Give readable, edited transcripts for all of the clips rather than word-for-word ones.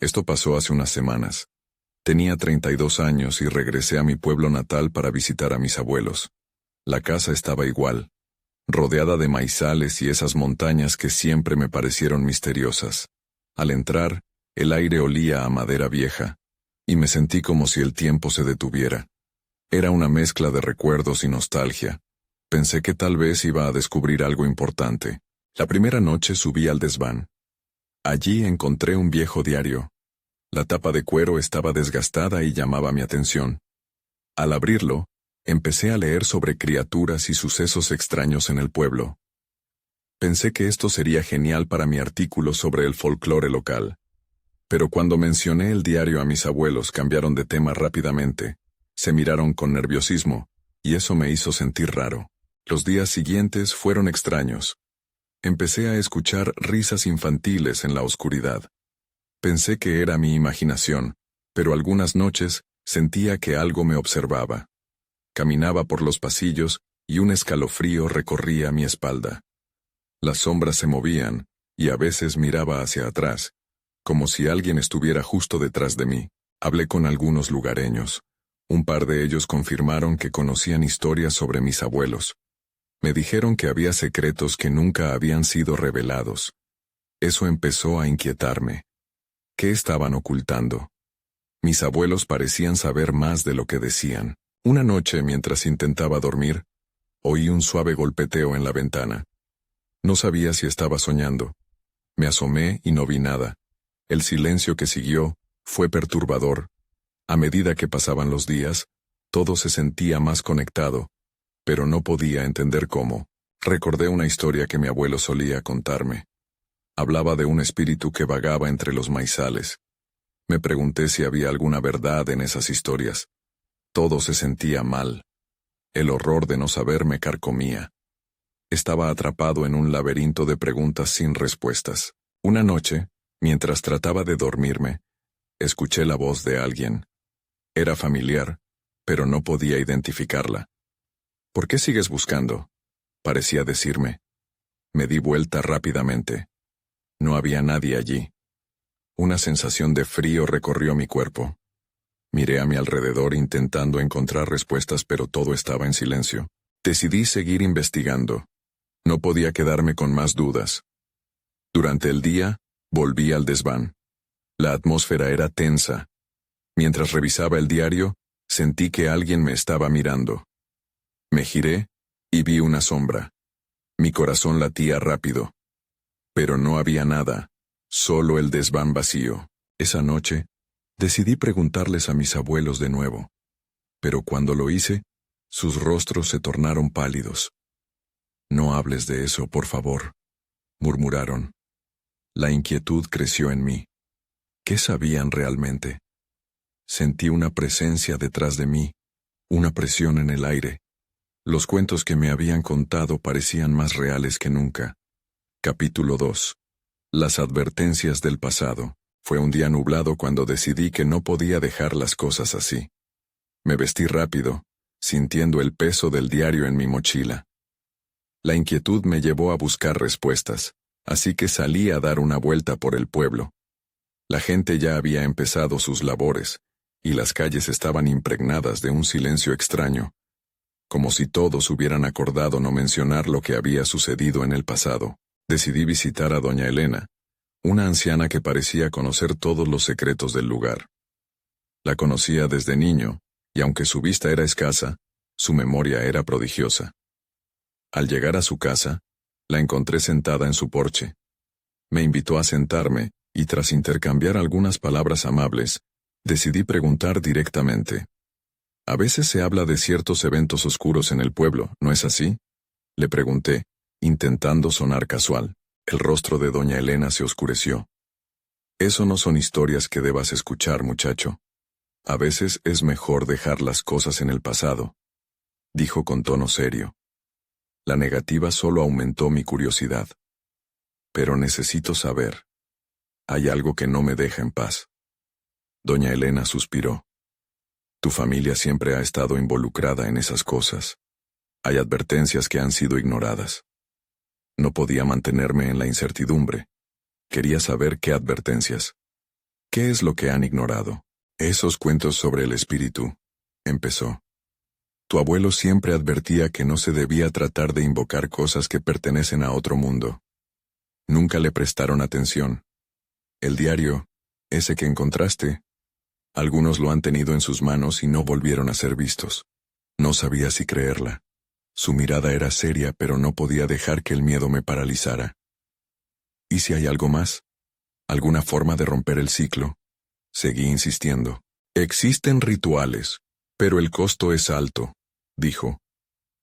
Esto pasó hace unas semanas. Tenía 32 años y regresé a mi pueblo natal para visitar a mis abuelos. La casa estaba igual, rodeada de maizales y esas montañas que siempre me parecieron misteriosas. Al entrar, el aire olía a madera vieja, y me sentí como si el tiempo se detuviera. Era una mezcla de recuerdos y nostalgia. Pensé que tal vez iba a descubrir algo importante. La primera noche subí al desván. Allí encontré un viejo diario. La tapa de cuero estaba desgastada y llamaba mi atención. Al abrirlo, empecé a leer sobre criaturas y sucesos extraños en el pueblo. Pensé que esto sería genial para mi artículo sobre el folclore local. Pero cuando mencioné el diario a mis abuelos cambiaron de tema rápidamente. Se miraron con nerviosismo, y eso me hizo sentir raro. Los días siguientes fueron extraños. Empecé a escuchar risas infantiles en la oscuridad. Pensé que era mi imaginación, pero algunas noches sentía que algo me observaba. Caminaba por los pasillos y un escalofrío recorría mi espalda. Las sombras se movían, y a veces miraba hacia atrás, como si alguien estuviera justo detrás de mí. Hablé con algunos lugareños. Un par de ellos confirmaron que conocían historias sobre mis abuelos. Me dijeron que había secretos que nunca habían sido revelados. Eso empezó a inquietarme. ¿Qué estaban ocultando? Mis abuelos parecían saber más de lo que decían. Una noche, mientras intentaba dormir, oí un suave golpeteo en la ventana. No sabía si estaba soñando. Me asomé y no vi nada. El silencio que siguió fue perturbador. A medida que pasaban los días, todo se sentía más conectado, pero no podía entender cómo. Recordé una historia que mi abuelo solía contarme. Hablaba de un espíritu que vagaba entre los maizales. Me pregunté si había alguna verdad en esas historias. Todo se sentía mal. El horror de no saber me carcomía. Estaba atrapado en un laberinto de preguntas sin respuestas. Una noche, mientras trataba de dormirme, escuché la voz de alguien. Era familiar, pero no podía identificarla. ¿Por qué sigues buscando?, parecía decirme. Me di vuelta rápidamente. No había nadie allí. Una sensación de frío recorrió mi cuerpo. Miré a mi alrededor intentando encontrar respuestas, pero todo estaba en silencio. Decidí seguir investigando. No podía quedarme con más dudas. Durante el día, volví al desván. La atmósfera era tensa. Mientras revisaba el diario, sentí que alguien me estaba mirando. Me giré y vi una sombra. Mi corazón latía rápido. Pero no había nada, solo el desván vacío. Esa noche, decidí preguntarles a mis abuelos de nuevo. Pero cuando lo hice, sus rostros se tornaron pálidos. «No hables de eso, por favor», murmuraron. La inquietud creció en mí. ¿Qué sabían realmente? Sentí una presencia detrás de mí, una presión en el aire. Los cuentos que me habían contado parecían más reales que nunca. Capítulo 2. Las advertencias del pasado. Fue un día nublado cuando decidí que no podía dejar las cosas así. Me vestí rápido, sintiendo el peso del diario en mi mochila. La inquietud me llevó a buscar respuestas, así que salí a dar una vuelta por el pueblo. La gente ya había empezado sus labores, y las calles estaban impregnadas de un silencio extraño, como si todos hubieran acordado no mencionar lo que había sucedido en el pasado. Decidí visitar a doña Elena, una anciana que parecía conocer todos los secretos del lugar. La conocía desde niño, y aunque su vista era escasa, su memoria era prodigiosa. Al llegar a su casa, la encontré sentada en su porche. Me invitó a sentarme, y tras intercambiar algunas palabras amables, decidí preguntar directamente. «A veces se habla de ciertos eventos oscuros en el pueblo, ¿no es así?», le pregunté, intentando sonar casual. El rostro de doña Elena se oscureció. «Eso no son historias que debas escuchar, muchacho. A veces es mejor dejar las cosas en el pasado», dijo con tono serio. La negativa solo aumentó mi curiosidad. «Pero necesito saber. Hay algo que no me deja en paz». Doña Elena suspiró. «Tu familia siempre ha estado involucrada en esas cosas. Hay advertencias que han sido ignoradas». No podía mantenerme en la incertidumbre. Quería saber qué advertencias. ¿Qué es lo que han ignorado? Esos cuentos sobre el espíritu, empezó. Tu abuelo siempre advertía que no se debía tratar de invocar cosas que pertenecen a otro mundo. Nunca le prestaron atención. El diario, ese que encontraste, algunos lo han tenido en sus manos y no volvieron a ser vistos. No sabía si creerla. Su mirada era seria, pero no podía dejar que el miedo me paralizara. ¿Y si hay algo más? ¿Alguna forma de romper el ciclo? Seguí insistiendo. Existen rituales, pero el costo es alto, dijo.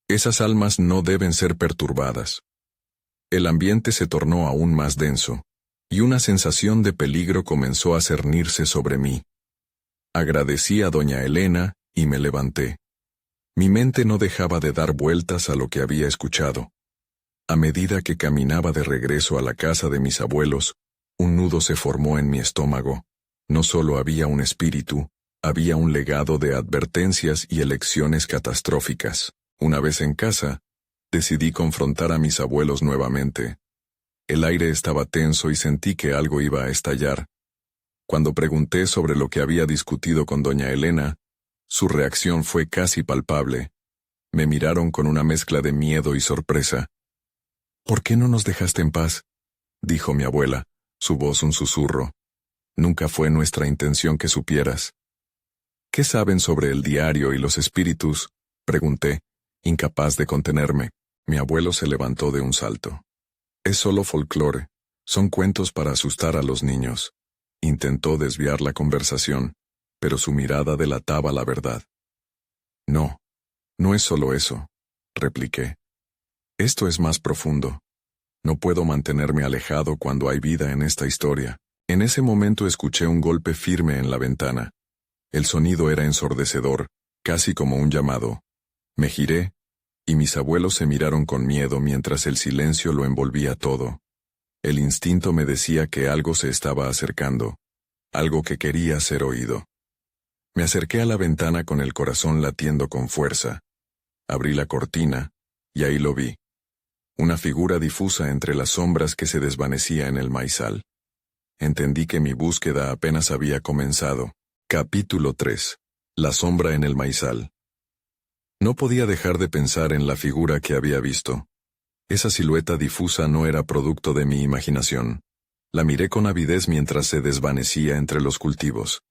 Esas almas no deben ser perturbadas. El ambiente se tornó aún más denso, y una sensación de peligro comenzó a cernirse sobre mí. Agradecí a doña Elena y me levanté. Mi mente no dejaba de dar vueltas a lo que había escuchado. A medida que caminaba de regreso a la casa de mis abuelos, un nudo se formó en mi estómago. No solo había un espíritu, había un legado de advertencias y elecciones catastróficas. Una vez en casa, decidí confrontar a mis abuelos nuevamente. El aire estaba tenso y sentí que algo iba a estallar. Cuando pregunté sobre lo que había discutido con doña Elena, su reacción fue casi palpable. Me miraron con una mezcla de miedo y sorpresa. ¿Por qué no nos dejaste en paz?, dijo mi abuela, su voz un susurro. Nunca fue nuestra intención que supieras. ¿Qué saben sobre el diario y los espíritus?, pregunté, incapaz de contenerme. Mi abuelo se levantó de un salto. Es solo folclore, son cuentos para asustar a los niños. Intentó desviar la conversación, pero su mirada delataba la verdad. No, no es solo eso, repliqué. Esto es más profundo. No puedo mantenerme alejado cuando hay vida en esta historia. En ese momento escuché un golpe firme en la ventana. El sonido era ensordecedor, casi como un llamado. Me giré, y mis abuelos se miraron con miedo mientras el silencio lo envolvía todo. El instinto me decía que algo se estaba acercando, algo que quería ser oído. Me acerqué a la ventana con el corazón latiendo con fuerza. Abrí la cortina, y ahí lo vi. Una figura difusa entre las sombras que se desvanecía en el maizal. Entendí que mi búsqueda apenas había comenzado. Capítulo 3. La sombra en el maizal. No podía dejar de pensar en la figura que había visto. Esa silueta difusa no era producto de mi imaginación. La miré con avidez mientras se desvanecía entre los cultivos.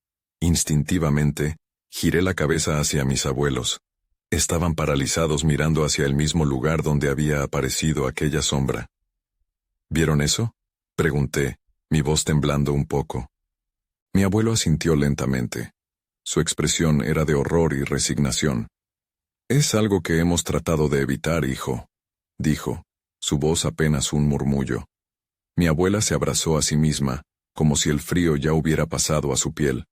Instintivamente, giré la cabeza hacia mis abuelos. Estaban paralizados mirando hacia el mismo lugar donde había aparecido aquella sombra. ¿Vieron eso?, pregunté, mi voz temblando un poco. Mi abuelo asintió lentamente. Su expresión era de horror y resignación. Es algo que hemos tratado de evitar, hijo, dijo, su voz apenas un murmullo. Mi abuela se abrazó a sí misma, como si el frío ya hubiera pasado a su piel.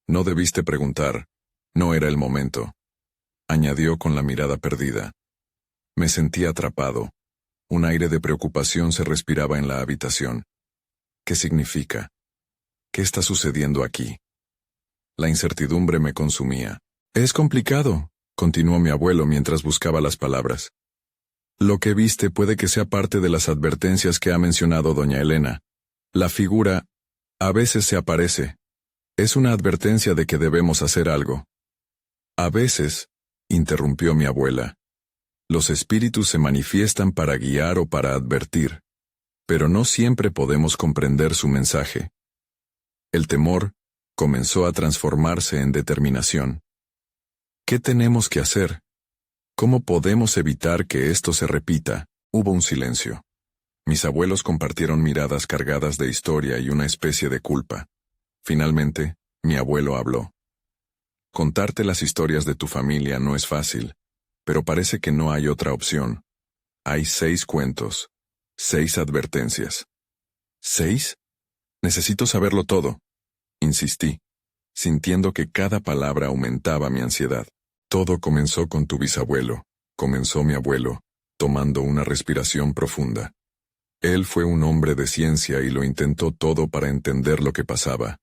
No debiste preguntar, no era el momento, añadió con la mirada perdida. Me sentí atrapado. Un aire de preocupación se respiraba en la habitación. ¿Qué significa? ¿Qué está sucediendo aquí? La incertidumbre me consumía. Es complicado, continuó mi abuelo mientras buscaba las palabras. Lo que viste puede que sea parte de las advertencias que ha mencionado doña Elena. La figura, a veces se aparece. Es una advertencia de que debemos hacer algo. A veces, interrumpió mi abuela. Los espíritus se manifiestan para guiar o para advertir, pero no siempre podemos comprender su mensaje. El temor comenzó a transformarse en determinación. ¿Qué tenemos que hacer? ¿Cómo podemos evitar que esto se repita? Hubo un silencio. Mis abuelos compartieron miradas cargadas de historia y una especie de culpa. Finalmente, mi abuelo habló. Contarte las historias de tu familia no es fácil, pero parece que no hay otra opción. Hay 6 cuentos, 6 advertencias. ¿6? Necesito saberlo todo, insistí, sintiendo que cada palabra aumentaba mi ansiedad. Todo comenzó con tu bisabuelo, comenzó mi abuelo, tomando una respiración profunda. Él fue un hombre de ciencia y lo intentó todo para entender lo que pasaba.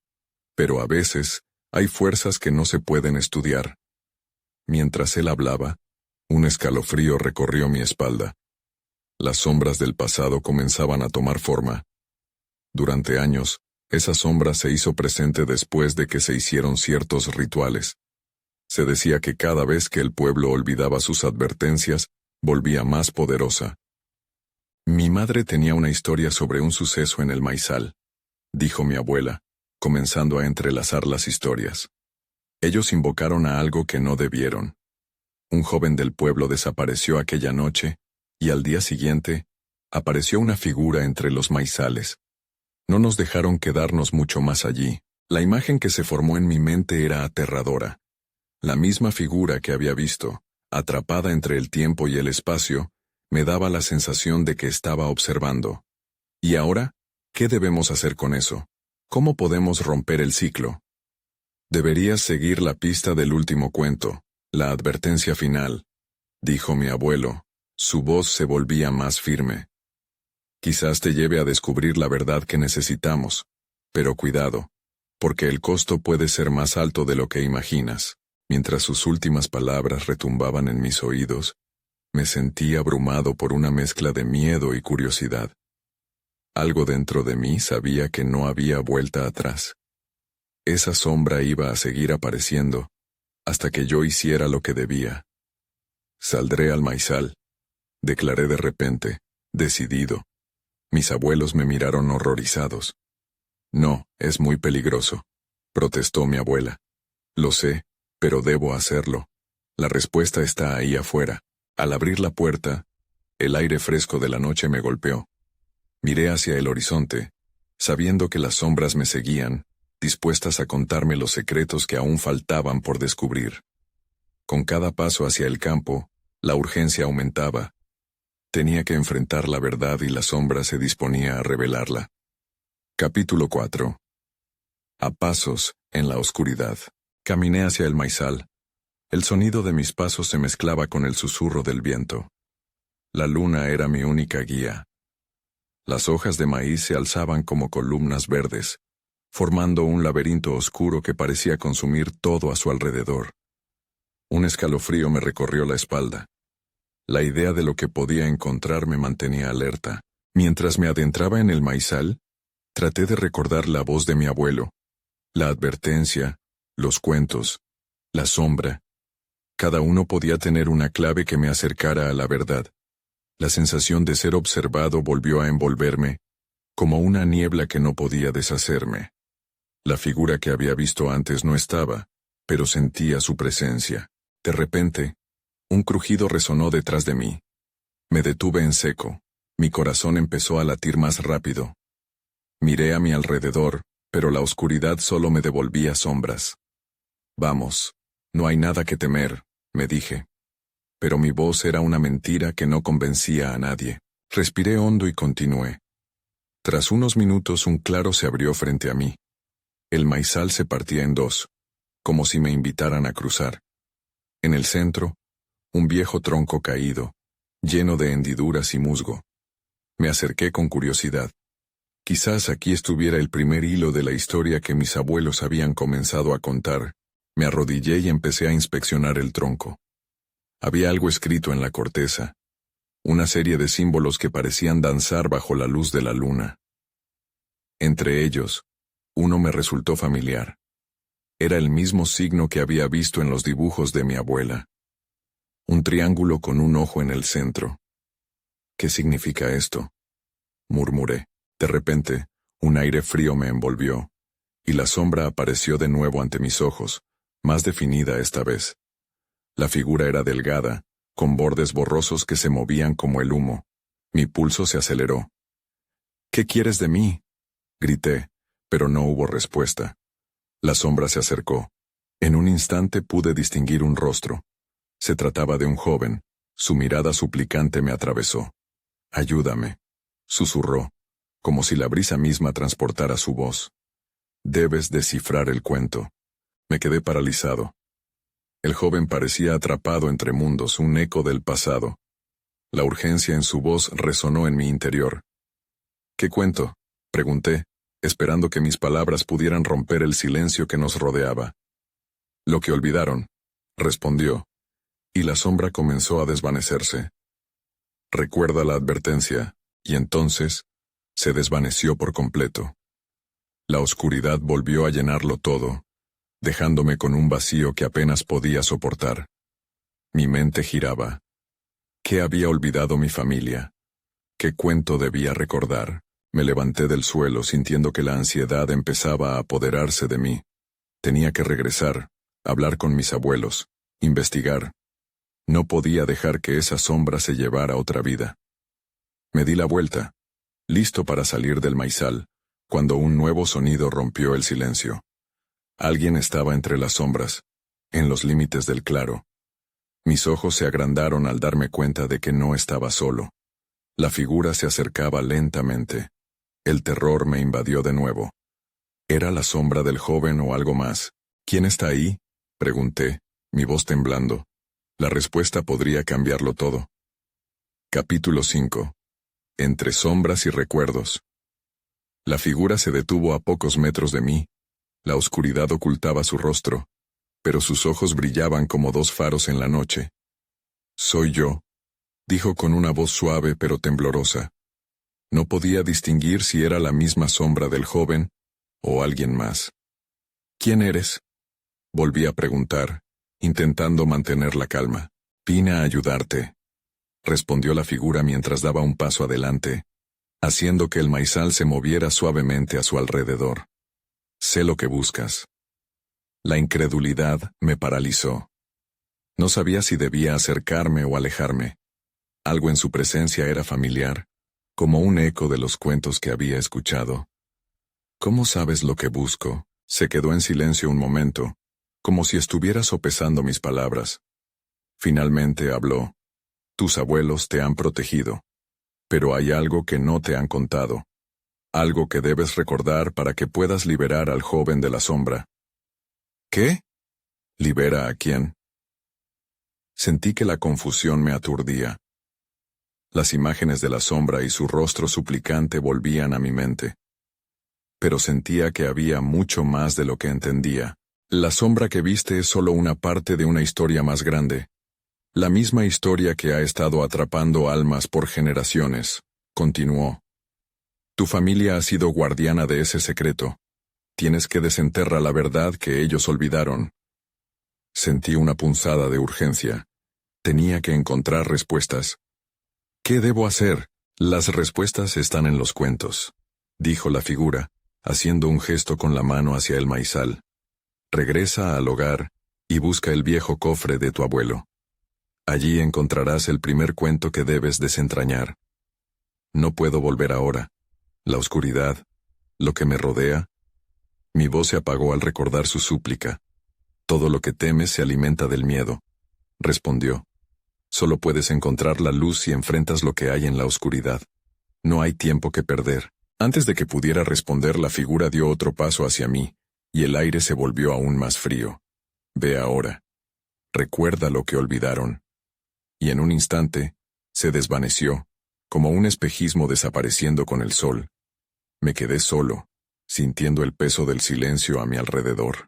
Pero a veces, hay fuerzas que no se pueden estudiar. Mientras él hablaba, un escalofrío recorrió mi espalda. Las sombras del pasado comenzaban a tomar forma. Durante años, Esa sombra se hizo presente después de que se hicieron ciertos rituales. Se decía que cada vez que el pueblo olvidaba sus advertencias, volvía más poderosa. Mi madre tenía una historia sobre un suceso en el maizal, dijo mi abuela, comenzando a entrelazar las historias. Ellos invocaron a algo que no debieron. Un joven del pueblo desapareció aquella noche, y al día siguiente, apareció una figura entre los maizales. No nos dejaron quedarnos mucho más allí. La imagen que se formó en mi mente era aterradora. La misma figura que había visto, atrapada entre el tiempo y el espacio, me daba la sensación de que estaba observando. ¿Y ahora? ¿Qué debemos hacer con eso? ¿Cómo podemos romper el ciclo? Deberías seguir la pista del último cuento, la advertencia final, dijo mi abuelo. Su voz se volvía más firme. Quizás te lleve a descubrir la verdad que necesitamos, pero cuidado, porque el costo puede ser más alto de lo que imaginas. Mientras sus últimas palabras retumbaban en mis oídos, me sentí abrumado por una mezcla de miedo y curiosidad. Algo dentro de mí sabía que no había vuelta atrás. Esa sombra iba a seguir apareciendo, hasta que yo hiciera lo que debía. Saldré al maizal, declaré de repente, decidido. Mis abuelos me miraron horrorizados. No, es muy peligroso, protestó mi abuela. Lo sé, pero debo hacerlo. La respuesta está ahí afuera. Al abrir la puerta, el aire fresco de la noche me golpeó. Miré hacia el horizonte, sabiendo que las sombras me seguían, dispuestas a contarme los secretos que aún faltaban por descubrir. Con cada paso hacia el campo, la urgencia aumentaba. Tenía que enfrentar la verdad y la sombra se disponía a revelarla. Capítulo 4. A pasos, en la oscuridad. Caminé hacia el maizal. El sonido de mis pasos se mezclaba con el susurro del viento. La luna era mi única guía. Las hojas de maíz se alzaban como columnas verdes, formando un laberinto oscuro que parecía consumir todo a su alrededor. Un escalofrío me recorrió la espalda. La idea de lo que podía encontrar me mantenía alerta. Mientras me adentraba en el maizal, traté de recordar la voz de mi abuelo, la advertencia, los cuentos, la sombra. Cada uno podía tener una clave que me acercara a la verdad. La sensación de ser observado volvió a envolverme, como una niebla que no podía deshacerme. La figura que había visto antes no estaba, pero sentía su presencia. De repente, un crujido resonó detrás de mí. Me detuve en seco. Mi corazón empezó a latir más rápido. Miré a mi alrededor, pero la oscuridad solo me devolvía sombras. Vamos, no hay nada que temer, me dije. Pero mi voz era una mentira que no convencía a nadie. Respiré hondo y continué. Tras unos minutos un claro se abrió frente a mí. El maizal se partía en dos, como si me invitaran a cruzar. En el centro, un viejo tronco caído, lleno de hendiduras y musgo. Me acerqué con curiosidad. Quizás aquí estuviera el primer hilo de la historia que mis abuelos habían comenzado a contar. Me arrodillé y empecé a inspeccionar el tronco. Había algo escrito en la corteza, una serie de símbolos que parecían danzar bajo la luz de la luna. Entre ellos, uno me resultó familiar. Era el mismo signo que había visto en los dibujos de mi abuela. Un triángulo con un ojo en el centro. ¿Qué significa esto?, murmuré. De repente, un aire frío me envolvió, y la sombra apareció de nuevo ante mis ojos, más definida esta vez. La figura era delgada, con bordes borrosos que se movían como el humo. Mi pulso se aceleró. «¿Qué quieres de mí?», grité, pero no hubo respuesta. La sombra se acercó. En un instante pude distinguir un rostro. Se trataba de un joven. Su mirada suplicante me atravesó. «Ayúdame», susurró, como si la brisa misma transportara su voz. «Debes descifrar el cuento». Me quedé paralizado. El joven parecía atrapado entre mundos, un eco del pasado. La urgencia en su voz resonó en mi interior. «¿Qué cuento?», pregunté, esperando que mis palabras pudieran romper el silencio que nos rodeaba. «Lo que olvidaron», respondió, y la sombra comenzó a desvanecerse. «Recuerda la advertencia», y entonces se desvaneció por completo. La oscuridad volvió a llenarlo todo, dejándome con un vacío que apenas podía soportar. Mi mente giraba. ¿Qué había olvidado mi familia? ¿Qué cuento debía recordar? Me levanté del suelo sintiendo que la ansiedad empezaba a apoderarse de mí. Tenía que regresar, hablar con mis abuelos, investigar. No podía dejar que esa sombra se llevara otra vida. Me di la vuelta, listo para salir del maizal, cuando un nuevo sonido rompió el silencio. Alguien estaba entre las sombras, en los límites del claro. Mis ojos se agrandaron al darme cuenta de que no estaba solo. La figura se acercaba lentamente. El terror me invadió de nuevo. ¿Era la sombra del joven o algo más? ¿Quién está ahí?, pregunté, mi voz temblando. La respuesta podría cambiarlo todo. Capítulo 5. Entre sombras y recuerdos. La figura se detuvo a pocos metros de mí. La oscuridad ocultaba su rostro, pero sus ojos brillaban como dos faros en la noche. «Soy yo», dijo con una voz suave pero temblorosa. No podía distinguir si era la misma sombra del joven o alguien más. «¿Quién eres?», volví a preguntar, intentando mantener la calma. «Vine a ayudarte», respondió la figura mientras daba un paso adelante, haciendo que el maizal se moviera suavemente a su alrededor. «Sé lo que buscas». La incredulidad me paralizó. No sabía si debía acercarme o alejarme. Algo en su presencia era familiar, como un eco de los cuentos que había escuchado. «¿Cómo sabes lo que busco?», se quedó en silencio un momento, como si estuviera sopesando mis palabras. Finalmente habló. «Tus abuelos te han protegido. Pero hay algo que no te han contado. Algo que debes recordar para que puedas liberar al joven de la sombra». «¿Qué? ¿Libera a quién?». Sentí que la confusión me aturdía. Las imágenes de la sombra y su rostro suplicante volvían a mi mente. Pero sentía que había mucho más de lo que entendía. «La sombra que viste es solo una parte de una historia más grande. La misma historia que ha estado atrapando almas por generaciones», continuó. «Tu familia ha sido guardiana de ese secreto. Tienes que desenterrar la verdad que ellos olvidaron». Sentí una punzada de urgencia. Tenía que encontrar respuestas. «¿Qué debo hacer?». «Las respuestas están en los cuentos», dijo la figura, haciendo un gesto con la mano hacia el maizal. «Regresa al hogar y busca el viejo cofre de tu abuelo. Allí encontrarás el primer cuento que debes desentrañar. No puedo volver ahora. La oscuridad, lo que me rodea». Mi voz se apagó al recordar su súplica. «Todo lo que temes se alimenta del miedo», respondió. «Solo puedes encontrar la luz si enfrentas lo que hay en la oscuridad. No hay tiempo que perder». Antes de que pudiera responder, la figura dio otro paso hacia mí, y el aire se volvió aún más frío. «Ve ahora. Recuerda lo que olvidaron». Y en un instante, se desvaneció, como un espejismo desapareciendo con el sol. Me quedé solo, sintiendo el peso del silencio a mi alrededor.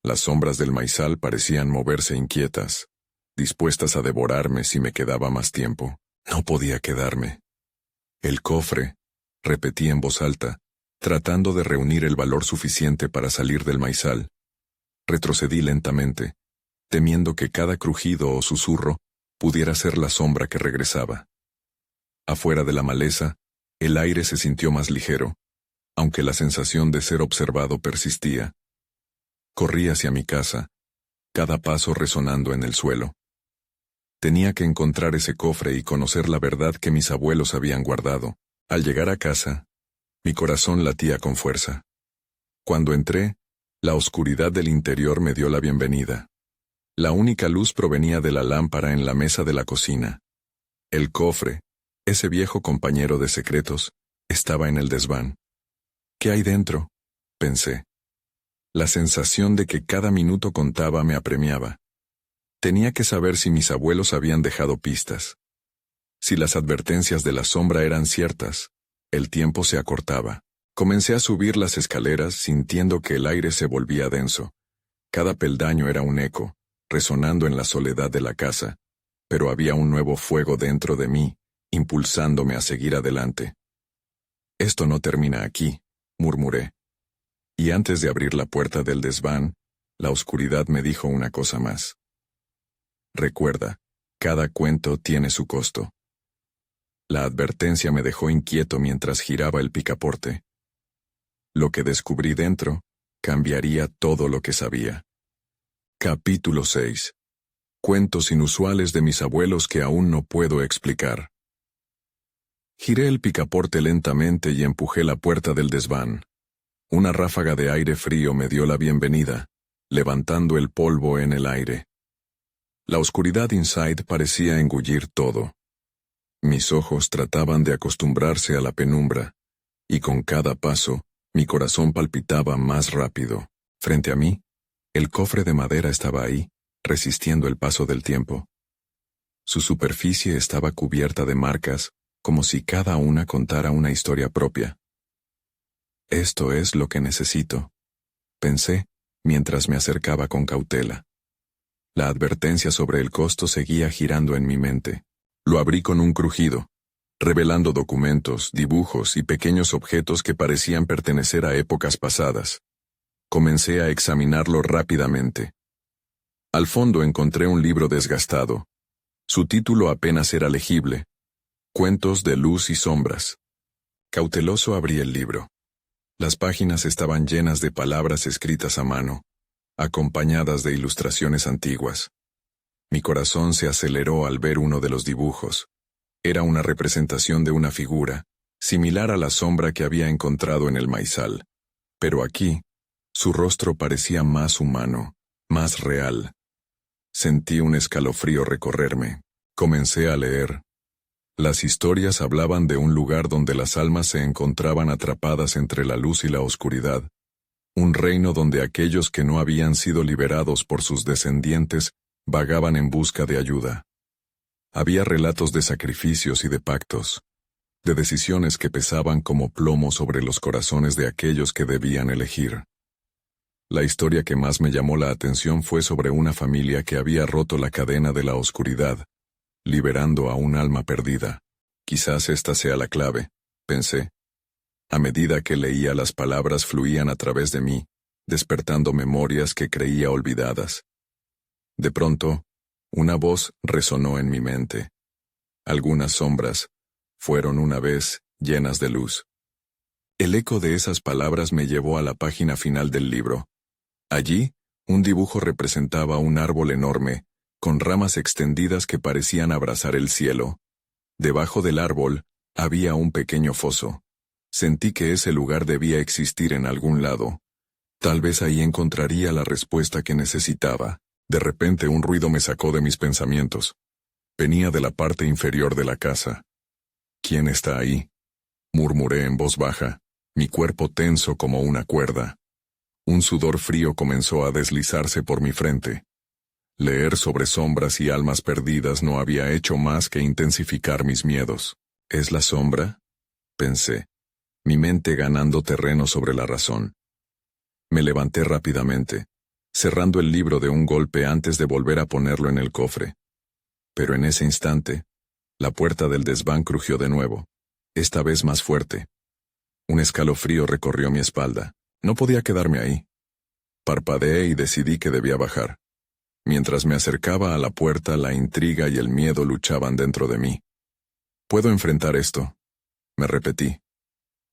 Las sombras del maizal parecían moverse inquietas, dispuestas a devorarme si me quedaba más tiempo. No podía quedarme. «El cofre», repetí en voz alta, tratando de reunir el valor suficiente para salir del maizal. Retrocedí lentamente, temiendo que cada crujido o susurro pudiera ser la sombra que regresaba. Afuera de la maleza, el aire se sintió más ligero, aunque la sensación de ser observado persistía. Corrí hacia mi casa, cada paso resonando en el suelo. Tenía que encontrar ese cofre y conocer la verdad que mis abuelos habían guardado. Al llegar a casa, mi corazón latía con fuerza. Cuando entré, la oscuridad del interior me dio la bienvenida. La única luz provenía de la lámpara en la mesa de la cocina. El cofre, ese viejo compañero de secretos, estaba en el desván. «¿Qué hay dentro?», pensé. La sensación de que cada minuto contaba me apremiaba. Tenía que saber si mis abuelos habían dejado pistas. Si las advertencias de la sombra eran ciertas, el tiempo se acortaba. Comencé a subir las escaleras sintiendo que el aire se volvía denso. Cada peldaño era un eco, resonando en la soledad de la casa, pero había un nuevo fuego dentro de mí, impulsándome a seguir adelante. «Esto no termina aquí», murmuré. Y antes de abrir la puerta del desván, la oscuridad me dijo una cosa más. Recuerda, cada cuento tiene su costo. La advertencia me dejó inquieto mientras giraba el picaporte. Lo que descubrí dentro cambiaría todo lo que sabía. Capítulo 6. Cuentos inusuales de mis abuelos que aún no puedo explicar. Giré el picaporte lentamente y empujé la puerta del desván. Una ráfaga de aire frío me dio la bienvenida, levantando el polvo en el aire. La oscuridad inside parecía engullir todo. Mis ojos trataban de acostumbrarse a la penumbra, y con cada paso, mi corazón palpitaba más rápido. Frente a mí, el cofre de madera estaba ahí, resistiendo el paso del tiempo. Su superficie estaba cubierta de marcas, como si cada una contara una historia propia. Esto es lo que necesito, pensé, mientras me acercaba con cautela. La advertencia sobre el costo seguía girando en mi mente. Lo abrí con un crujido, revelando documentos, dibujos y pequeños objetos que parecían pertenecer a épocas pasadas. Comencé a examinarlo rápidamente. Al fondo encontré un libro desgastado. Su título apenas era legible. Cuentos de luz y sombras. Cauteloso abrí el libro. Las páginas estaban llenas de palabras escritas a mano, acompañadas de ilustraciones antiguas. Mi corazón se aceleró al ver uno de los dibujos. Era una representación de una figura, similar a la sombra que había encontrado en el maizal. Pero aquí, su rostro parecía más humano, más real. Sentí un escalofrío recorrerme. Comencé a leer. Las historias hablaban de un lugar donde las almas se encontraban atrapadas entre la luz y la oscuridad. Un reino donde aquellos que no habían sido liberados por sus descendientes vagaban en busca de ayuda. Había relatos de sacrificios y de pactos, de decisiones que pesaban como plomo sobre los corazones de aquellos que debían elegir. La historia que más me llamó la atención fue sobre una familia que había roto la cadena de la oscuridad, liberando a un alma perdida. Quizás esta sea la clave, pensé. A medida que leía, las palabras fluían a través de mí, despertando memorias que creía olvidadas. De pronto, una voz resonó en mi mente. Algunas sombras fueron una vez llenas de luz. El eco de esas palabras me llevó a la página final del libro. Allí, un dibujo representaba un árbol enorme, con ramas extendidas que parecían abrazar el cielo. Debajo del árbol, había un pequeño foso. Sentí que ese lugar debía existir en algún lado. Tal vez ahí encontraría la respuesta que necesitaba. De repente un ruido me sacó de mis pensamientos. Venía de la parte inferior de la casa. ¿Quién está ahí?, murmuré en voz baja, mi cuerpo tenso como una cuerda. Un sudor frío comenzó a deslizarse por mi frente. Leer sobre sombras y almas perdidas no había hecho más que intensificar mis miedos. ¿Es la sombra?, pensé, mi mente ganando terreno sobre la razón. Me levanté rápidamente, cerrando el libro de un golpe antes de volver a ponerlo en el cofre. Pero en ese instante, la puerta del desván crujió de nuevo, esta vez más fuerte. Un escalofrío recorrió mi espalda. No podía quedarme ahí. Parpadeé y decidí que debía bajar. Mientras me acercaba a la puerta, la intriga y el miedo luchaban dentro de mí. «Puedo enfrentar esto», me repetí.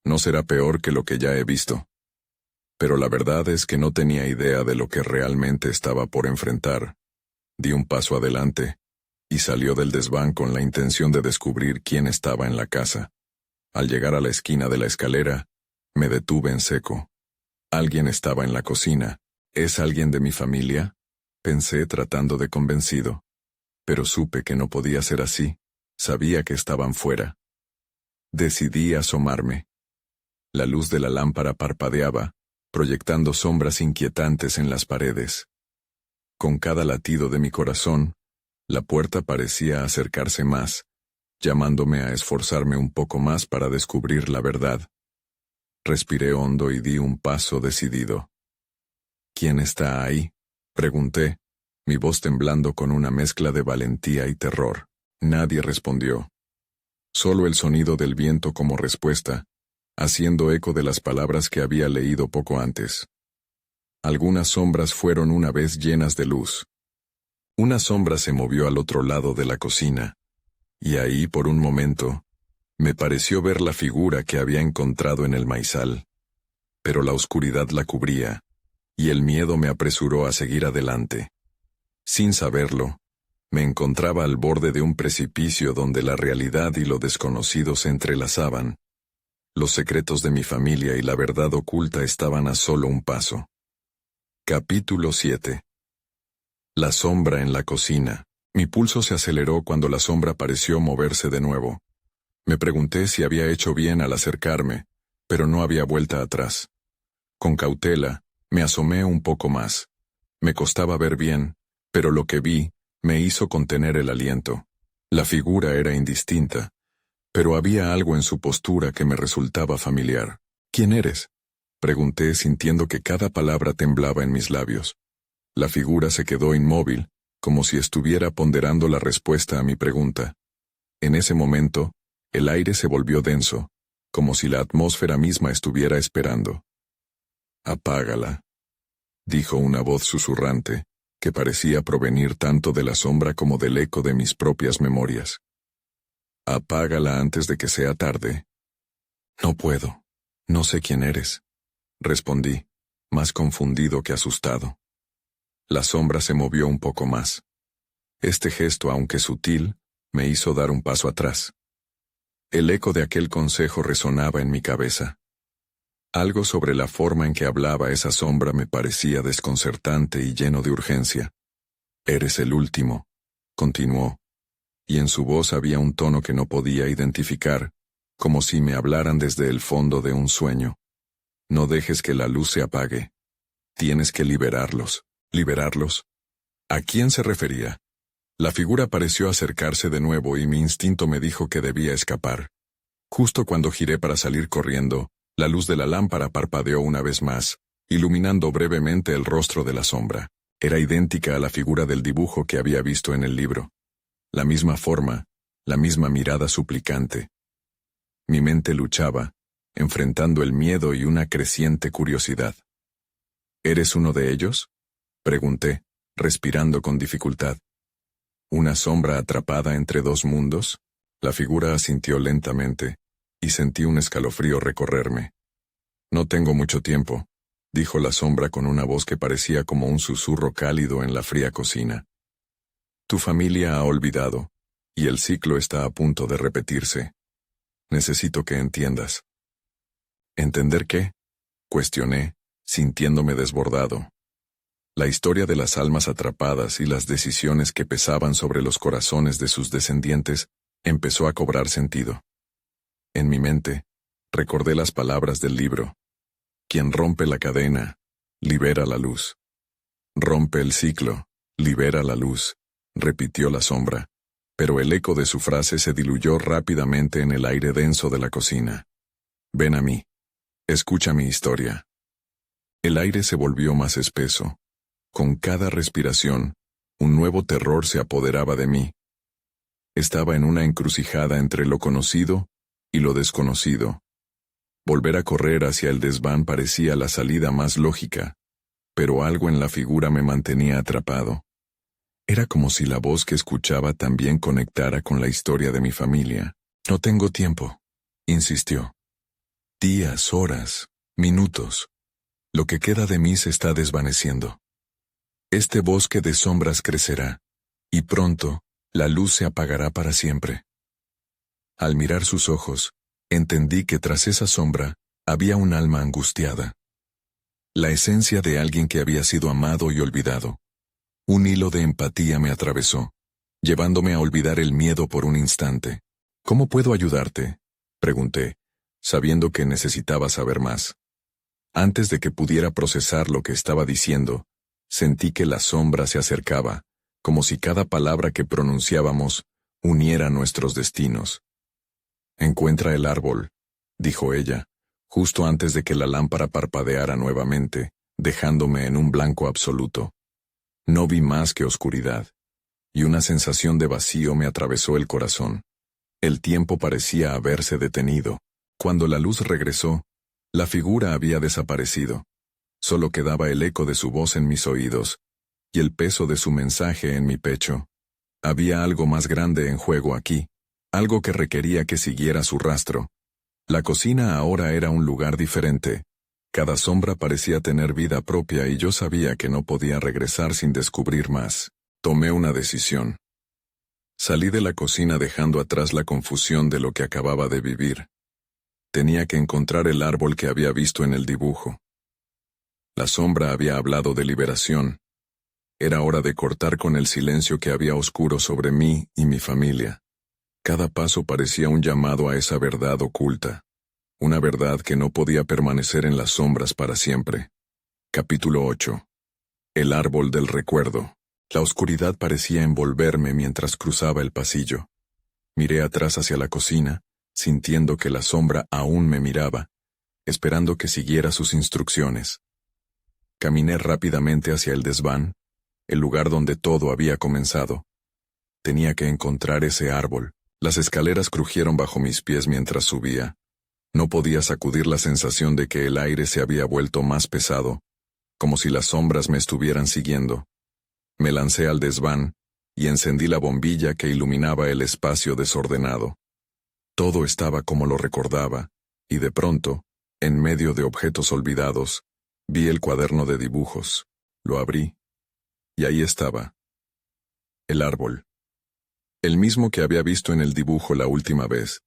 «No será peor que lo que ya he visto». Pero la verdad es que no tenía idea de lo que realmente estaba por enfrentar. Di un paso adelante, y salió del desván con la intención de descubrir quién estaba en la casa. Al llegar a la esquina de la escalera, me detuve en seco. Alguien estaba en la cocina. ¿Es alguien de mi familia?, pensé tratando de convencido. Pero supe que no podía ser así. Sabía que estaban fuera. Decidí asomarme. La luz de la lámpara parpadeaba, proyectando sombras inquietantes en las paredes. Con cada latido de mi corazón, la puerta parecía acercarse más, llamándome a esforzarme un poco más para descubrir la verdad. Respiré hondo y di un paso decidido. «¿Quién está ahí?», pregunté, mi voz temblando con una mezcla de valentía y terror. Nadie respondió. Solo el sonido del viento como respuesta, haciendo eco de las palabras que había leído poco antes. Algunas sombras fueron una vez llenas de luz. Una sombra se movió al otro lado de la cocina, y ahí, por un momento, me pareció ver la figura que había encontrado en el maizal. Pero la oscuridad la cubría, y el miedo me apresuró a seguir adelante. Sin saberlo, me encontraba al borde de un precipicio donde la realidad y lo desconocido se entrelazaban. Los secretos de mi familia y la verdad oculta estaban a solo un paso. Capítulo 7. La sombra en la cocina. Mi pulso se aceleró cuando la sombra pareció moverse de nuevo. Me pregunté si había hecho bien al acercarme, pero no había vuelta atrás. Con cautela, me asomé un poco más. Me costaba ver bien, pero lo que vi me hizo contener el aliento. La figura era indistinta, pero había algo en su postura que me resultaba familiar. ¿Quién eres?, pregunté sintiendo que cada palabra temblaba en mis labios. La figura se quedó inmóvil, como si estuviera ponderando la respuesta a mi pregunta. En ese momento, el aire se volvió denso, como si la atmósfera misma estuviera esperando. «Apágala», dijo una voz susurrante, que parecía provenir tanto de la sombra como del eco de mis propias memorias. «Apágala antes de que sea tarde». «No puedo. No sé quién eres», respondí, más confundido que asustado. La sombra se movió un poco más. Este gesto, aunque sutil, me hizo dar un paso atrás. El eco de aquel consejo resonaba en mi cabeza. Algo sobre la forma en que hablaba esa sombra me parecía desconcertante y lleno de urgencia. «Eres el último», continuó, y en su voz había un tono que no podía identificar, como si me hablaran desde el fondo de un sueño. «No dejes que la luz se apague. Tienes que liberarlos». ¿Liberarlos? ¿A quién se refería? La figura pareció acercarse de nuevo y mi instinto me dijo que debía escapar. Justo cuando giré para salir corriendo, la luz de la lámpara parpadeó una vez más, iluminando brevemente el rostro de la sombra. Era idéntica a la figura del dibujo que había visto en el libro. La misma forma, la misma mirada suplicante. Mi mente luchaba, enfrentando el miedo y una creciente curiosidad. ¿Eres uno de ellos?, pregunté, respirando con dificultad. ¿Una sombra atrapada entre dos mundos? La figura asintió lentamente, y sentí un escalofrío recorrerme. «No tengo mucho tiempo», dijo la sombra con una voz que parecía como un susurro cálido en la fría cocina. «Tu familia ha olvidado, y el ciclo está a punto de repetirse. Necesito que entiendas». «¿Entender qué?», cuestioné, sintiéndome desbordado. La historia de las almas atrapadas y las decisiones que pesaban sobre los corazones de sus descendientes empezó a cobrar sentido. En mi mente, recordé las palabras del libro. «Quien rompe la cadena, libera la luz. Rompe el ciclo, libera la luz», repitió la sombra, pero el eco de su frase se diluyó rápidamente en el aire denso de la cocina. «Ven a mí. Escucha mi historia». El aire se volvió más espeso. Con cada respiración, un nuevo terror se apoderaba de mí. Estaba en una encrucijada entre lo conocido y lo desconocido. Volver a correr hacia el desván parecía la salida más lógica, pero algo en la figura me mantenía atrapado. Era como si la voz que escuchaba también conectara con la historia de mi familia. «No tengo tiempo», insistió. «Días, horas, minutos. Lo que queda de mí se está desvaneciendo. Este bosque de sombras crecerá, y pronto, la luz se apagará para siempre». Al mirar sus ojos, entendí que tras esa sombra había un alma angustiada. La esencia de alguien que había sido amado y olvidado. Un hilo de empatía me atravesó, llevándome a olvidar el miedo por un instante. «¿Cómo puedo ayudarte?», pregunté, sabiendo que necesitaba saber más. Antes de que pudiera procesar lo que estaba diciendo, sentí que la sombra se acercaba, como si cada palabra que pronunciábamos uniera nuestros destinos. «Encuentra el árbol», dijo ella, justo antes de que la lámpara parpadeara nuevamente, dejándome en un blanco absoluto. No vi más que oscuridad, y una sensación de vacío me atravesó el corazón. El tiempo parecía haberse detenido. Cuando la luz regresó, la figura había desaparecido. Solo quedaba el eco de su voz en mis oídos, y el peso de su mensaje en mi pecho. Había algo más grande en juego aquí, algo que requería que siguiera su rastro. La cocina ahora era un lugar diferente. Cada sombra parecía tener vida propia y yo sabía que no podía regresar sin descubrir más. Tomé una decisión. Salí de la cocina dejando atrás la confusión de lo que acababa de vivir. Tenía que encontrar el árbol que había visto en el dibujo. La sombra había hablado de liberación. Era hora de cortar con el silencio que había oscuro sobre mí y mi familia. Cada paso parecía un llamado a esa verdad oculta. Una verdad que no podía permanecer en las sombras para siempre. Capítulo 8. El árbol del recuerdo. La oscuridad parecía envolverme mientras cruzaba el pasillo. Miré atrás hacia la cocina, sintiendo que la sombra aún me miraba, esperando que siguiera sus instrucciones. Caminé rápidamente hacia el desván, el lugar donde todo había comenzado. Tenía que encontrar ese árbol. Las escaleras crujieron bajo mis pies mientras subía. No podía sacudir la sensación de que el aire se había vuelto más pesado, como si las sombras me estuvieran siguiendo. Me lancé al desván y encendí la bombilla que iluminaba el espacio desordenado. Todo estaba como lo recordaba, y de pronto, en medio de objetos olvidados, vi el cuaderno de dibujos. Lo abrí, y ahí estaba. El árbol. El mismo que había visto en el dibujo la última vez.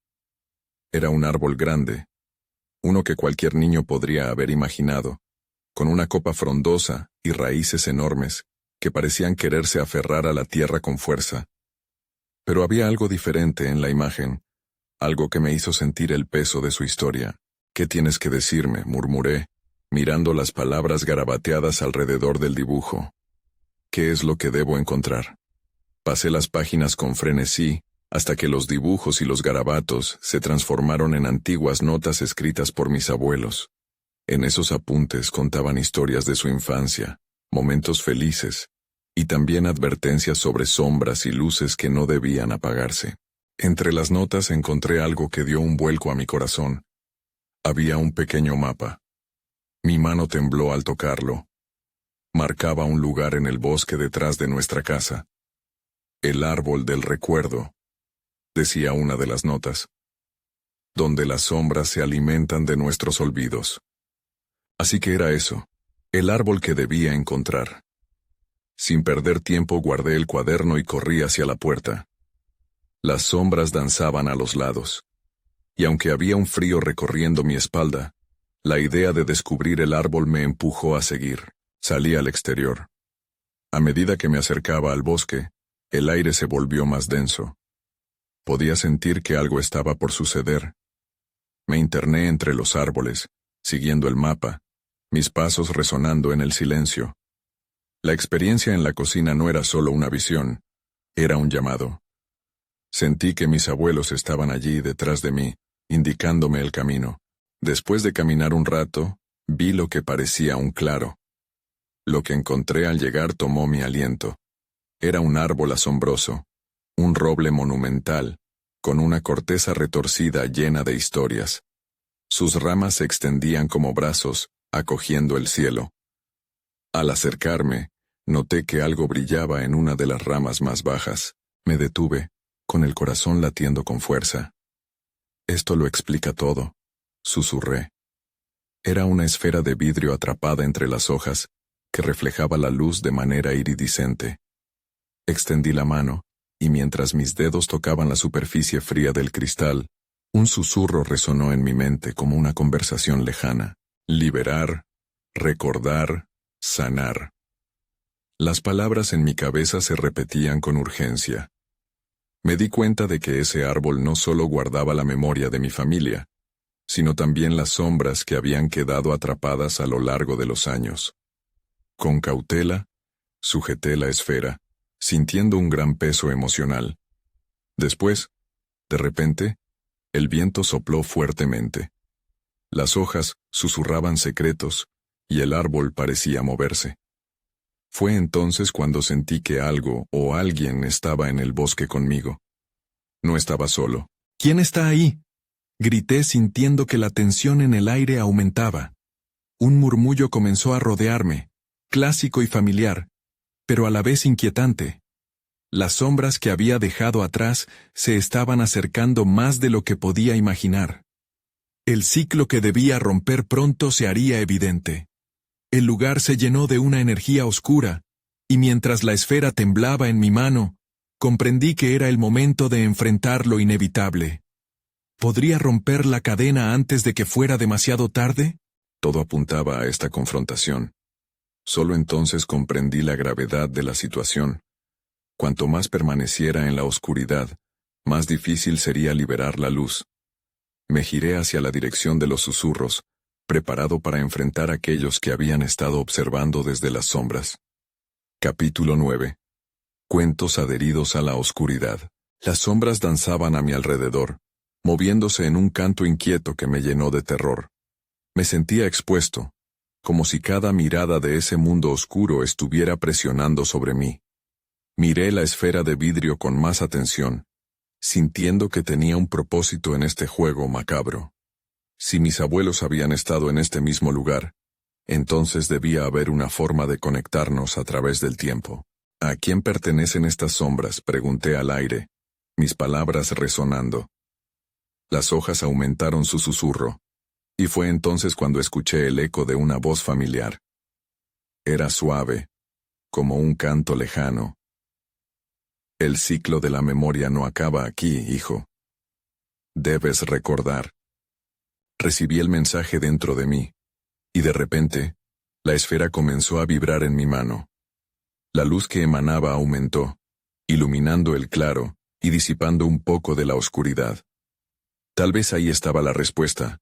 Era un árbol grande, uno que cualquier niño podría haber imaginado, con una copa frondosa y raíces enormes que parecían quererse aferrar a la tierra con fuerza. Pero había algo diferente en la imagen, algo que me hizo sentir el peso de su historia. «¿Qué tienes que decirme?», murmuré, mirando las palabras garabateadas alrededor del dibujo. «¿Qué es lo que debo encontrar?». Pasé las páginas con frenesí, hasta que los dibujos y los garabatos se transformaron en antiguas notas escritas por mis abuelos. En esos apuntes contaban historias de su infancia, momentos felices, y también advertencias sobre sombras y luces que no debían apagarse. Entre las notas encontré algo que dio un vuelco a mi corazón. Había un pequeño mapa. Mi mano tembló al tocarlo. Marcaba un lugar en el bosque detrás de nuestra casa. «El árbol del recuerdo», decía una de las notas, «donde las sombras se alimentan de nuestros olvidos». Así que era eso, el árbol que debía encontrar. Sin perder tiempo guardé el cuaderno y corrí hacia la puerta. Las sombras danzaban a los lados. Y aunque había un frío recorriendo mi espalda, la idea de descubrir el árbol me empujó a seguir. Salí al exterior. A medida que me acercaba al bosque, el aire se volvió más denso. Podía sentir que algo estaba por suceder. Me interné entre los árboles, siguiendo el mapa, mis pasos resonando en el silencio. La experiencia en la cocina no era solo una visión, era un llamado. Sentí que mis abuelos estaban allí detrás de mí, indicándome el camino. Después de caminar un rato, vi lo que parecía un claro. Lo que encontré al llegar tomó mi aliento. Era un árbol asombroso, un roble monumental, con una corteza retorcida llena de historias. Sus ramas se extendían como brazos, acogiendo el cielo. Al acercarme, noté que algo brillaba en una de las ramas más bajas. Me detuve, con el corazón latiendo con fuerza. «Esto lo explica todo», susurré. Era una esfera de vidrio atrapada entre las hojas, que reflejaba la luz de manera iridiscente. Extendí la mano, y mientras mis dedos tocaban la superficie fría del cristal, un susurro resonó en mi mente como una conversación lejana. Liberar, recordar, sanar. Las palabras en mi cabeza se repetían con urgencia. Me di cuenta de que ese árbol no solo guardaba la memoria de mi familia, sino también las sombras que habían quedado atrapadas a lo largo de los años. Con cautela, sujeté la esfera, sintiendo un gran peso emocional. Después, de repente, el viento sopló fuertemente. Las hojas susurraban secretos, y el árbol parecía moverse. Fue entonces cuando sentí que algo o alguien estaba en el bosque conmigo. No estaba solo. «¿Quién está ahí?», Grité sintiendo que la tensión en el aire aumentaba. Un murmullo comenzó a rodearme, clásico y familiar, pero a la vez inquietante. Las sombras que había dejado atrás se estaban acercando más de lo que podía imaginar. El ciclo que debía romper pronto se haría evidente. El lugar se llenó de una energía oscura, y mientras la esfera temblaba en mi mano, comprendí que era el momento de enfrentar lo inevitable. ¿Podría romper la cadena antes de que fuera demasiado tarde? Todo apuntaba a esta confrontación. Solo entonces comprendí la gravedad de la situación. Cuanto más permaneciera en la oscuridad, más difícil sería liberar la luz. Me giré hacia la dirección de los susurros, preparado para enfrentar a aquellos que habían estado observando desde las sombras. Capítulo 9. Cuentos adheridos a la oscuridad. Las sombras danzaban a mi alrededor, moviéndose en un canto inquieto que me llenó de terror. Me sentía expuesto, como si cada mirada de ese mundo oscuro estuviera presionando sobre mí. Miré la esfera de vidrio con más atención, sintiendo que tenía un propósito en este juego macabro. Si mis abuelos habían estado en este mismo lugar, entonces debía haber una forma de conectarnos a través del tiempo. ¿A quién pertenecen estas sombras?, pregunté al aire, mis palabras resonando. Las hojas aumentaron su susurro, y fue entonces cuando escuché el eco de una voz familiar. Era suave, como un canto lejano. El ciclo de la memoria no acaba aquí, hijo. Debes recordar. Recibí el mensaje dentro de mí, y de repente, la esfera comenzó a vibrar en mi mano. La luz que emanaba aumentó, iluminando el claro y disipando un poco de la oscuridad. Tal vez ahí estaba la respuesta.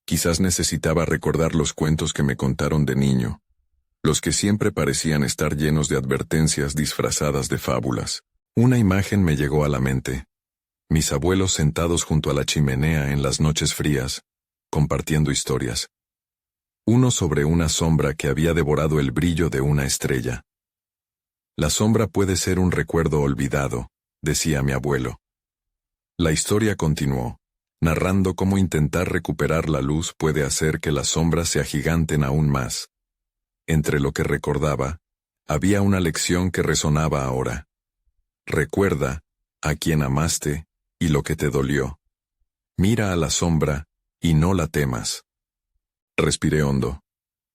Quizás necesitaba recordar los cuentos que me contaron de niño, los que siempre parecían estar llenos de advertencias disfrazadas de fábulas. Una imagen me llegó a la mente. Mis abuelos sentados junto a la chimenea en las noches frías, compartiendo historias. Uno sobre una sombra que había devorado el brillo de una estrella. La sombra puede ser un recuerdo olvidado, decía mi abuelo. La historia continuó, narrando cómo intentar recuperar la luz puede hacer que las sombras se agiganten aún más. Entre lo que recordaba, había una lección que resonaba ahora. Recuerda a quien amaste y lo que te dolió. Mira a la sombra y no la temas. Respiré hondo.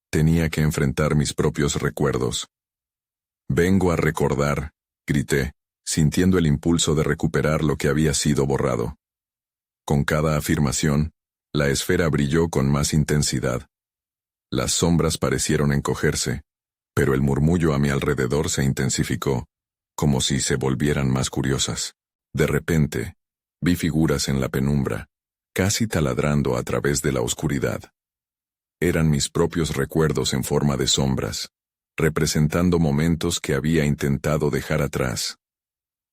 Tenía que enfrentar mis propios recuerdos. Vengo a recordar, grité, sintiendo el impulso de recuperar lo que había sido borrado. Con cada afirmación, la esfera brilló con más intensidad. Las sombras parecieron encogerse, pero el murmullo a mi alrededor se intensificó, como si se volvieran más curiosas. De repente, vi figuras en la penumbra, casi taladrando a través de la oscuridad. Eran mis propios recuerdos en forma de sombras, representando momentos que había intentado dejar atrás.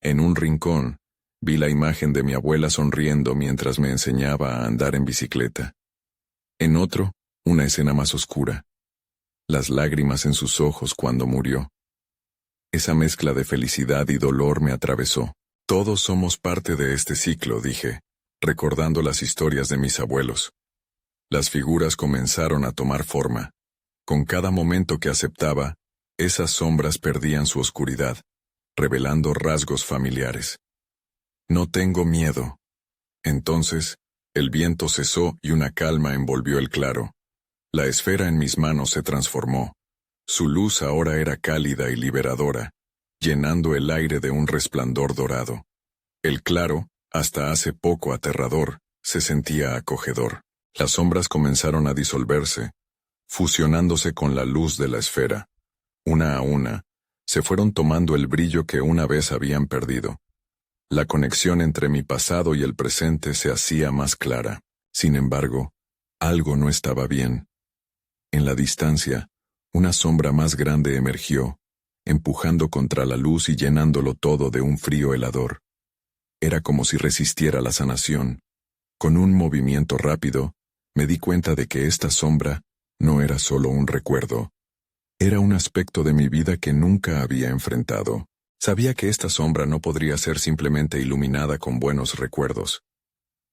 En un rincón, vi la imagen de mi abuela sonriendo mientras me enseñaba a andar en bicicleta. En otro, una escena más oscura. Las lágrimas en sus ojos cuando murió. Esa mezcla de felicidad y dolor me atravesó. Todos somos parte de este ciclo, dije, recordando las historias de mis abuelos. Las figuras comenzaron a tomar forma. Con cada momento que aceptaba, esas sombras perdían su oscuridad, revelando rasgos familiares. No tengo miedo. Entonces, el viento cesó y una calma envolvió el claro. La esfera en mis manos se transformó. Su luz ahora era cálida y liberadora, llenando el aire de un resplandor dorado. El claro, hasta hace poco aterrador, se sentía acogedor. Las sombras comenzaron a disolverse, fusionándose con la luz de la esfera. Una a una, se fueron tomando el brillo que una vez habían perdido. La conexión entre mi pasado y el presente se hacía más clara. Sin embargo, algo no estaba bien. En la distancia, una sombra más grande emergió, empujando contra la luz y llenándolo todo de un frío helador. Era como si resistiera la sanación. Con un movimiento rápido, me di cuenta de que esta sombra no era solo un recuerdo. Era un aspecto de mi vida que nunca había enfrentado. Sabía que esta sombra no podría ser simplemente iluminada con buenos recuerdos.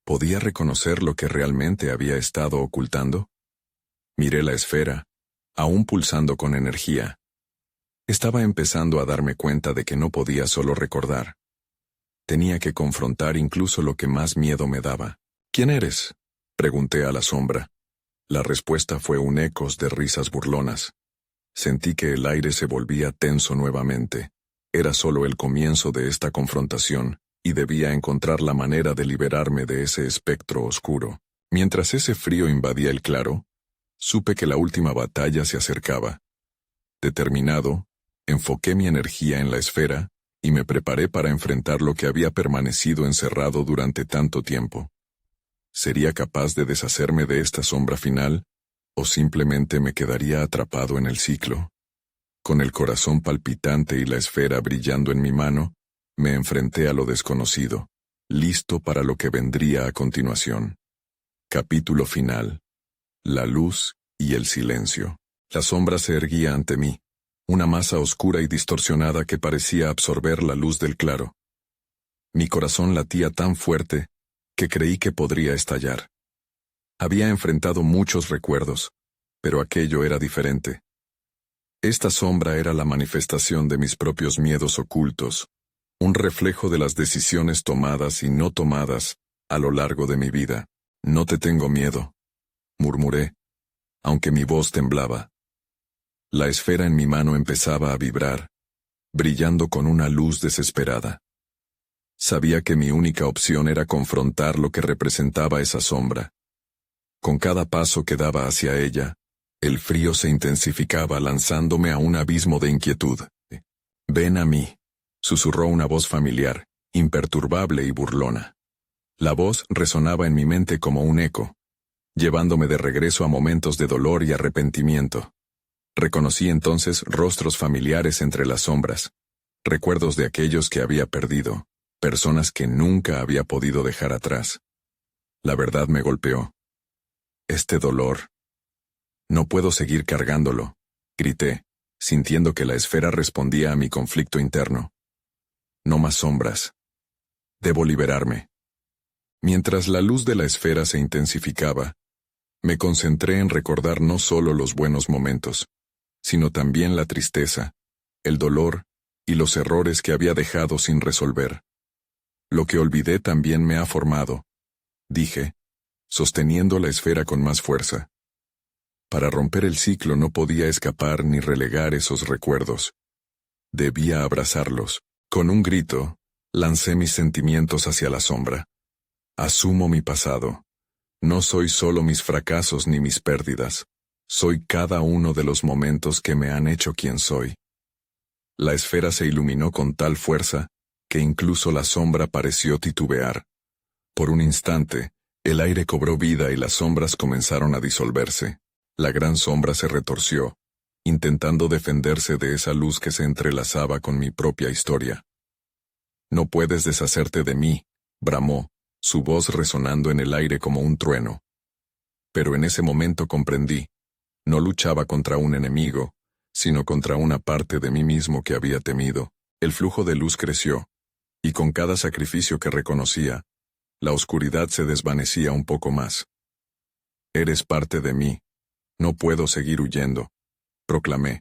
¿Podía reconocer lo que realmente había estado ocultando? Miré la esfera, aún pulsando con energía. Estaba empezando a darme cuenta de que no podía solo recordar. Tenía que confrontar incluso lo que más miedo me daba. ¿Quién eres?, pregunté a la sombra. La respuesta fue un eco de risas burlonas. Sentí que el aire se volvía tenso nuevamente. Era solo el comienzo de esta confrontación, y debía encontrar la manera de liberarme de ese espectro oscuro. Mientras ese frío invadía el claro, supe que la última batalla se acercaba. Determinado, enfoqué mi energía en la esfera, y me preparé para enfrentar lo que había permanecido encerrado durante tanto tiempo. ¿Sería capaz de deshacerme de esta sombra final, o simplemente me quedaría atrapado en el ciclo? Con el corazón palpitante y la esfera brillando en mi mano, me enfrenté a lo desconocido, listo para lo que vendría a continuación. Capítulo final. La luz y el silencio. La sombra se erguía ante mí, una masa oscura y distorsionada que parecía absorber la luz del claro. Mi corazón latía tan fuerte que creí que podría estallar. Había enfrentado muchos recuerdos, pero aquello era diferente. Esta sombra era la manifestación de mis propios miedos ocultos, un reflejo de las decisiones tomadas y no tomadas a lo largo de mi vida. No te tengo miedo, murmuré, aunque mi voz temblaba. La esfera en mi mano empezaba a vibrar, brillando con una luz desesperada. Sabía que mi única opción era confrontar lo que representaba esa sombra. Con cada paso que daba hacia ella, el frío se intensificaba lanzándome a un abismo de inquietud. «Ven a mí», susurró una voz familiar, imperturbable y burlona. La voz resonaba en mi mente como un eco, llevándome de regreso a momentos de dolor y arrepentimiento. Reconocí entonces rostros familiares entre las sombras, recuerdos de aquellos que había perdido, personas que nunca había podido dejar atrás. La verdad me golpeó. Este dolor. No puedo seguir cargándolo, grité, sintiendo que la esfera respondía a mi conflicto interno. No más sombras. Debo liberarme. Mientras la luz de la esfera se intensificaba, me concentré en recordar no solo los buenos momentos, sino también la tristeza, el dolor y los errores que había dejado sin resolver. Lo que olvidé también me ha formado, dije, sosteniendo la esfera con más fuerza. Para romper el ciclo no podía escapar ni relegar esos recuerdos. Debía abrazarlos. Con un grito, lancé mis sentimientos hacia la sombra. Asumo mi pasado. No soy solo mis fracasos ni mis pérdidas. Soy cada uno de los momentos que me han hecho quien soy. La esfera se iluminó con tal fuerza que incluso la sombra pareció titubear. Por un instante, el aire cobró vida y las sombras comenzaron a disolverse. La gran sombra se retorció, intentando defenderse de esa luz que se entrelazaba con mi propia historia. «No puedes deshacerte de mí», bramó, su voz resonando en el aire como un trueno. Pero en ese momento comprendí. No luchaba contra un enemigo, sino contra una parte de mí mismo que había temido. El flujo de luz creció, y con cada sacrificio que reconocía, la oscuridad se desvanecía un poco más. «Eres parte de mí. No puedo seguir huyendo», proclamé.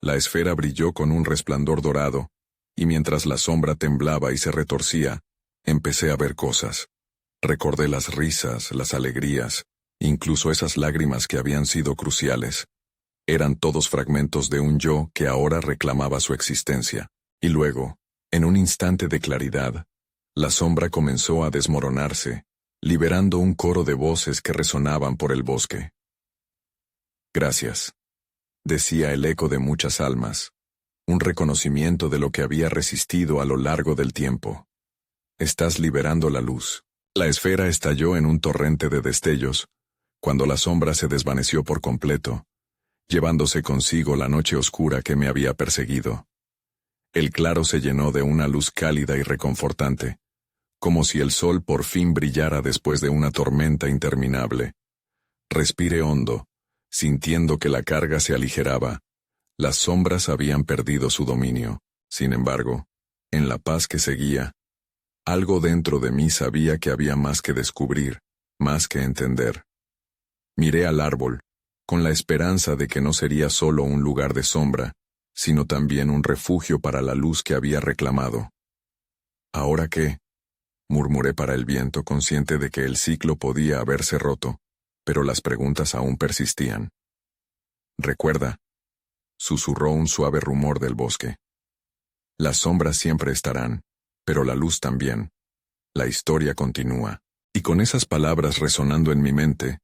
La esfera brilló con un resplandor dorado, y mientras la sombra temblaba y se retorcía, empecé a ver cosas. Recordé las risas, las alegrías, incluso esas lágrimas que habían sido cruciales. Eran todos fragmentos de un yo que ahora reclamaba su existencia. Y luego, en un instante de claridad, la sombra comenzó a desmoronarse, liberando un coro de voces que resonaban por el bosque. «Gracias», decía el eco de muchas almas, un reconocimiento de lo que había resistido a lo largo del tiempo. «Estás liberando la luz». La esfera estalló en un torrente de destellos, cuando la sombra se desvaneció por completo, llevándose consigo la noche oscura que me había perseguido. El claro se llenó de una luz cálida y reconfortante, como si el sol por fin brillara después de una tormenta interminable. Respiré hondo, sintiendo que la carga se aligeraba. Las sombras habían perdido su dominio. Sin embargo, en la paz que seguía, Algo dentro de mí sabía que había más que descubrir, más que entender. Miré al árbol, con la esperanza de que no sería solo un lugar de sombra, sino también un refugio para la luz que había reclamado. ¿Ahora qué? Murmuré para el viento, consciente de que el ciclo podía haberse roto, pero las preguntas aún persistían. Recuerda, susurró un suave rumor del bosque. Las sombras siempre estarán, pero la luz también. La historia continúa. Y con esas palabras resonando en mi mente,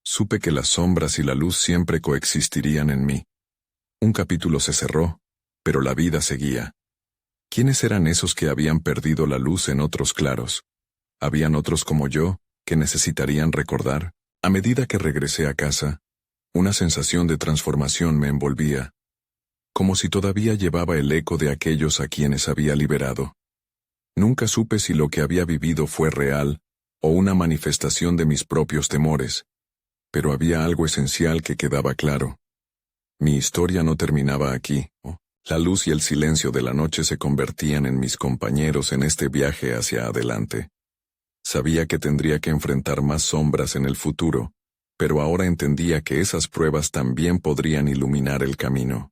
supe que las sombras y la luz siempre coexistirían en mí. Un capítulo se cerró, pero la vida seguía. ¿Quiénes eran esos que habían perdido la luz en otros claros? ¿Habían otros como yo, que necesitarían recordar? A medida que regresé a casa, una sensación de transformación me envolvía, como si todavía llevaba el eco de aquellos a quienes había liberado. Nunca supe si lo que había vivido fue real o una manifestación de mis propios temores, pero había algo esencial que quedaba claro. Mi historia no terminaba aquí. La luz y el silencio de la noche se convertían en mis compañeros en este viaje hacia adelante. Sabía que tendría que enfrentar más sombras en el futuro, pero ahora entendía que esas pruebas también podrían iluminar el camino.